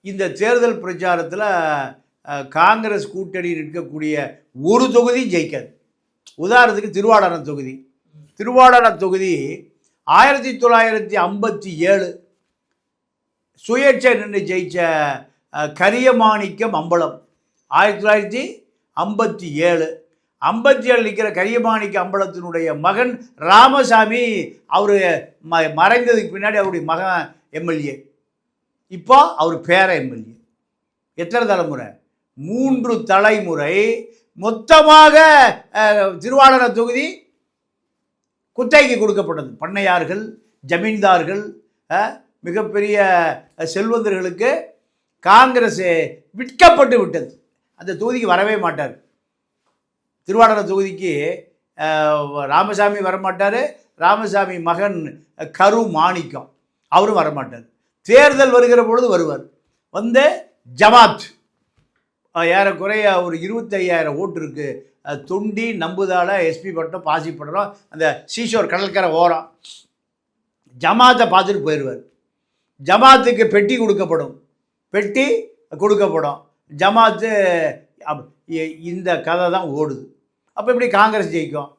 இந்த தேர்தல் பிரச்சாரத்தில் காங்கிரஸ் கூட்டணி இருக்கக்கூடிய ஒரு தொகுதியும் ஜெயிக்காது. உதாரணத்துக்கு திருவாடான தொகுதி. திருவாடான தொகுதி 1957 சுயேட்சை நின்று ஜெயிச்ச கரியமாணிக்கம் அம்பலம் 1957 நிற்கிற கரியமாணிக்க அம்பலத்தினுடைய மகன் ராமசாமி, அவர் மறைந்ததுக்கு பின்னாடி அவருடைய மகன் எம்எல்ஏ, இப்போ அவர் பேர எம்எல்ஏ. எத்தனை தலைமுறை? 3 தலைமுறை. மொத்தமாக திருவாடான தொகுதி குத்தகைக்கு கொடுக்கப்பட்டது. பண்ணையார்கள், ஜமீன்தார்கள், மிகப்பெரிய செல்வந்தர்களுக்கு காங்கிரஸ் விற்கப்பட்டு விட்டது. அந்த தொகுதிக்கு வரவே மாட்டார். திருவாடான தொகுதிக்கு ராமசாமி வரமாட்டார். ராமசாமி மகன் கரு மாணிக்கம் அவரும் வரமாட்டார். தேர்தல் வருகிற பொழுது வருவார். வந்து ஜமாத் ஏறக்குறைய ஒரு 25,000 ஓட்டு இருக்குது. தொண்டி, நம்புதால, எஸ்பி பட்டம், பாசிப்பட்டம், அந்த சீஷோர் கடற்கரை ஓரம் ஜமாத்தை பார்த்துட்டு போயிடுவார். ஜமாத்துக்கு பெட்டி கொடுக்கப்படும். ஜமாத்து இந்த கதை தான் ஓடுது. அப்போ இப்படி காங்கிரஸ் ஜெயிக்கும்.